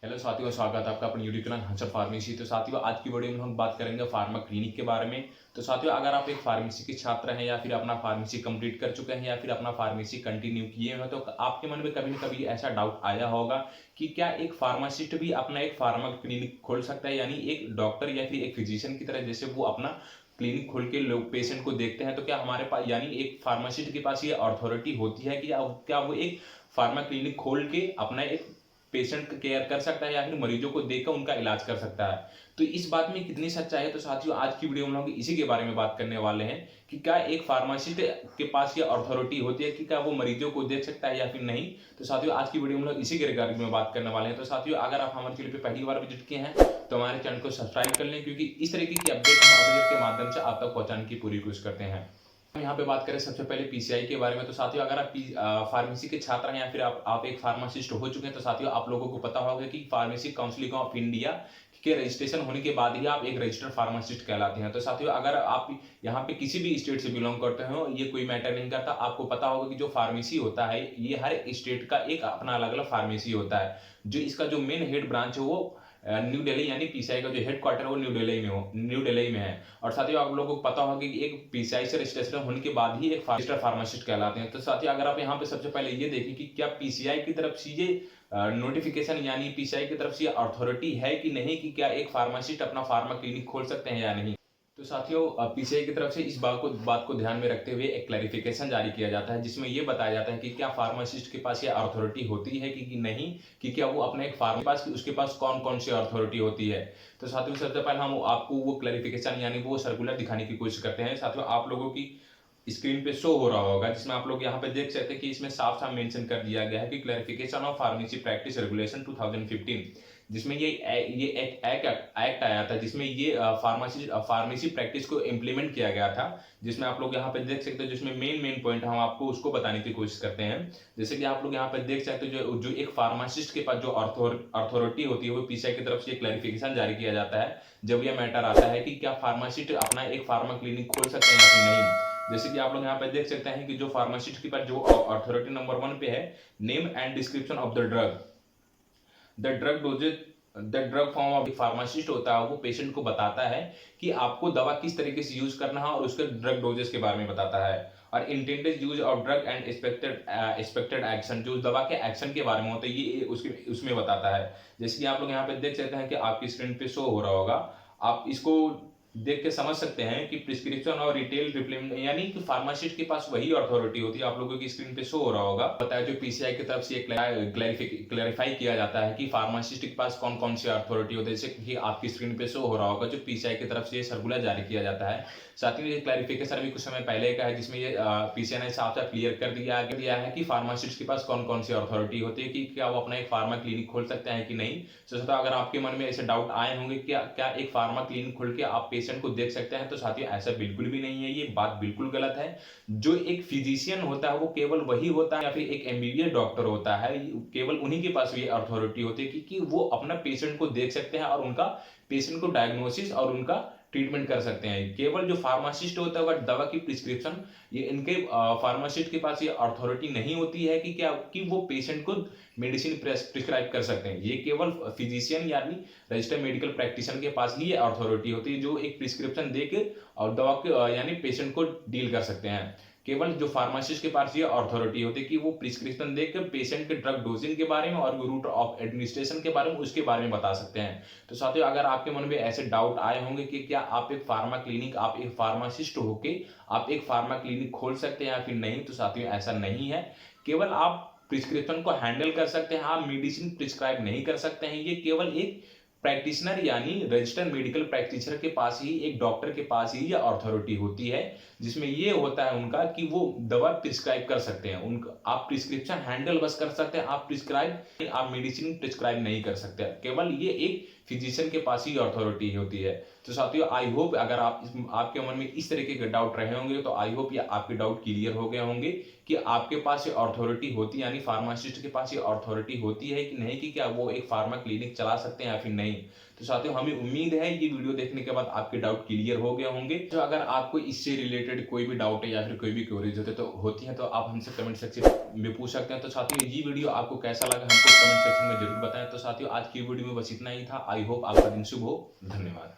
Hello साथियों, स्वागत है आपका अपने यूट्यूब चैनल हंसर फार्मेसी। तो साथियों, आज की वीडियो में हम बात करेंगे फार्मा क्लिनिक के बारे में। तो साथियों, अगर आप एक फार्मेसी के छात्र हैं या फिर अपना फार्मेसी कंप्लीट कर चुके हैं या फिर अपना फार्मेसी कंटिन्यू किए हैं, तो आपके मन में कभी न कभी ऐसा डाउट आया होगा कि क्या एक फार्मासिस्ट भी अपना एक फार्मा क्लिनिक खोल सकता है, यानी एक डॉक्टर या फिर एक फिजिशियन की तरह जैसे वो अपना क्लिनिक खोल के लोग पेशेंट को देखते हैं। तो क्या हमारे पास यानी एक फार्मासिस्ट के पास ये अथॉरिटी होती है कि क्या वो एक फार्मा क्लिनिक खोल के अपना एक पेशेंट का केयर कर सकता है या फिर मरीजों को देखकर उनका इलाज कर सकता है। तो इस बात में कितनी सच्चाई है, तो साथियों आज की वीडियो में हम लोग इसी के बारे में बात करने वाले हैं कि क्या एक फार्मासिस्ट के पास ये अथॉरिटी होती है कि क्या वो मरीजों को देख सकता है या फिर नहीं। तो साथियों आज की वीडियो में हम लोग इसी के रिगार्डिंग में बात करने वाले हैं। तो साथियों, अगर आप हमारे चैनल पर पहली बार विजिट किए हैं तो हमारे चैनल को सब्सक्राइब कर लें, क्योंकि इस तरीके की अपडेट हम अपडेट के माध्यम से आप तक पहुंचाने की पूरी कोशिश करते हैं। हम यहाँ पे बात करें सबसे पहले पीसीआई के बारे में। तो साथियों, अगर आप फार्मेसी के छात्र हैं या फिर आप एक फार्मासिस्ट हो चुके हैं, तो साथियों आप लोगों को पता होगा कि फार्मेसी काउंसिल ऑफ इंडिया के रजिस्ट्रेशन होने के बाद ही आप एक रजिस्टर्ड फार्मासिस्ट कहलाते हैं। तो साथियों, अगर आप यहाँ पे किसी भी स्टेट से बिलोंग करते हो, ये कोई मैटर नहीं करता। आपको पता होगा कि जो फार्मेसी होता है ये हर स्टेट का एक अपना अलग अलग फार्मेसी होता है। जो इसका जो मेन हेड ब्रांच है वो न्यू दिल्ली, यानी पीसीआई का जो हेडक्वार्टर है वो न्यू दिल्ली में है। और साथियों आप लोगों को पता होगा कि एक पीसीआई से रजिस्ट्रेशन होने के बाद ही एक रजिस्टर्ड फार्मासिस्ट कहलाते हैं। तो साथियों, अगर आप यहाँ पे सबसे पहले ये देखें कि क्या पीसीआई की तरफ से ये नोटिफिकेशन यानी पीसीआई की तरफ से अथॉरिटी है कि नहीं कि क्या एक फार्मासिस्ट अपना फार्मा क्लिनिक खोल सकते हैं या नहीं। तो साथियों, पीसीआई की तरफ से इस बात को ध्यान में रखते हुए एक क्लैरिफिकेशन जारी किया जाता है, जिसमें यह बताया जाता है कि क्या फार्मासिस्ट के पास ये अथॉरिटी होती है कि नहीं, कि क्या वो अपने एक फार्मा पास उसके पास कौन कौन सी अथॉरिटी होती है। तो साथियों, सबसे पहले हम आपको वो क्लैरिफिकेशन यानी वो सर्कुलर दिखाने की कोशिश करते हैं। साथियों, आप लोगों की स्क्रीन पे शो हो रहा होगा, जिसमें आप लोग यहाँ पे देख सकते हैं कि इसमें साफ साफ मेंशन कर दिया गया है कि clarification of pharmacy practice regulation 2015, जिसमें ये एक एक्ट आया था, जिसमें ये फार्मेसी प्रैक्टिस को इम्प्लीमेंट किया गया था। जिसमें आप लोग यहाँ पे देख सकते हो, जिसमें मेन पॉइंट हम आपको उसको बताने की कोशिश करते हैं। जैसे कि आप लोग यहाँ पे देख सकते हो, जो एक फार्मासिस्ट के पास जो अथॉरिटी होती है वो पीसीआई की तरफ से क्लैरिफिकेशन जारी किया जाता है जब यह मैटर आता है कि क्या फार्मासिस्ट अपना एक फार्मा क्लिनिक खोल सकते हैं या फिर नहीं। जैसे कि आप लोग यहाँ पे देख सकते हैं कि जो फार्मासिस्ट के पास जो अथॉरिटी नंबर 1 पे है, name and description of the drug, the drug dosages, the drug form of pharmacist होता है वो पेशेंट को बताता है कि आपको दवा किस तरीके से यूज करना है और उसके ड्रग डोजेस के बारे में बताता है। और intended use of drug and expected action, जो दवा के एक्शन के बारे में होता है ये उसमें बताता है। जैसे कि आप लोग यहाँ पे देख सकते हैं कि आपकी स्क्रीन पे शो हो रहा होगा, आप इसको देख के समझ सकते हैं कि प्रिस्क्रिप्शन और रिटेल रिप्लेसमेंट यानी कि फार्मासिस्ट के पास वही अथॉरिटी होती है। आप लोगों की स्क्रीन पे शो हो रहा होगा, पता है जो पीसीआई की तरफ से क्लैरिफाई किया जाता है कि फार्मासिस्ट के पास कौन कौन सी अथॉरिटी होती है। जैसे कि आपकी स्क्रीन पे शो हो रहा होगा, जो पीसीआई की तरफ से सर्कुलर जारी किया जाता है। साथ ही ये क्लैरिफिकेशन अभी कुछ समय पहले का है, जिसमें ये पीसीआई ने साफ साफ क्लियर कर दिया है कि फार्मासिस्ट के पास कौन कौन सी अथॉरिटी होती है, कि क्या वो अपना एक फार्मा क्लिनिक खोल सकते हैं कि नहीं। तो अगर आपके मन में ऐसे डाउट आए होंगे क्या एक फार्मा क्लिनिक खोल के आप पेशेंट को देख सकते हैं, तो साथियों ऐसा बिल्कुल भी नहीं है, ये बात बिल्कुल गलत है। जो एक फिजिशियन होता है वो केवल वही होता है या फिर एक एमबीबीएस डॉक्टर होता है, केवल उन्हीं के पास ये अथॉरिटी होती है कि वो अपना पेशेंट को देख सकते हैं और उनका पेशेंट को डायग्नोसिस और उनका ट्रीटमेंट कर सकते हैं। केवल जो फार्मासिस्ट होता है वह दवा की प्रिस्क्रिप्शन, ये इनके फार्मासिस्ट के पास ये अथॉरिटी नहीं होती है कि वो पेशेंट को मेडिसिन प्रिस्क्राइब कर सकते हैं। ये केवल फिजिशियन यानी रजिस्टर्ड मेडिकल प्रैक्टिशनर के पास ही ये अथॉरिटी होती है, जो एक प्रिस्क्रिप्शन देके और दवा के यानी पेशेंट को डील कर सकते हैं। केवल जो फार्मासिस्ट के पास ये अथॉरिटी होती है कि वो प्रिस्क्रिप्शन देकर पेशेंट के ड्रग डोजिंग के बारे में और रूट ऑफ एडमिनिस्ट्रेशन के बारे में उसके बारे में बता सकते हैं। तो साथियों, अगर आपके मन में ऐसे डाउट आए होंगे कि क्या आप एक फार्मा क्लिनिक, आप एक फार्मासिस्ट होके आप एक फार्मा क्लिनिक खोल सकते हैं या फिर नहीं, तो साथियों ऐसा नहीं है। केवल आप प्रिस्क्रिप्शन को हैंडल कर सकते हैं, आप मेडिसिन प्रिस्क्राइब नहीं कर सकते हैं। ये केवल एक प्रैक्टिशनर यानी रजिस्टर्ड मेडिकल प्रैक्टिशनर के पास ही, एक डॉक्टर के पास ही यह अथॉरिटी होती है, जिसमें ये होता है उनका कि वो दवा प्रिस्क्राइब कर सकते हैं। उनका आप प्रिस्क्रिप्शन हैंडल बस कर सकते हैं, आप मेडिसिन प्रिस्क्राइब नहीं कर सकते। केवल ये एक फिजिशियन के पास ही अथॉरिटी होती है। तो साथियों, आई होप अगर आपके मन में इस तरीके के डाउट रहे होंगे तो आई होप ये आपके डाउट क्लियर हो गए होंगे कि आपके पास ये अथॉरिटी होती है, यानी फार्मासिस्ट के पास ये अथॉरिटी होती है कि नहीं, कि क्या वो एक फार्मा क्लिनिक चला सकते हैं या फिर नहीं। तो साथियों हमें उम्मीद है ये वीडियो देखने के बाद आपके डाउट क्लियर हो गए होंगे। तो अगर आपको इससे रिलेटेड कोई भी डाउट है या फिर कोई भी क्वेरीज होती है तो आप हमसे कमेंट सेक्शन में पूछ सकते हैं। तो साथियों ये वीडियो आपको कैसा लगा हमको कमेंट सेक्शन में जरूर बताएं। तो साथियों आज की वीडियो में बस इतना ही था। आई होप आपका दिन शुभ हो। धन्यवाद।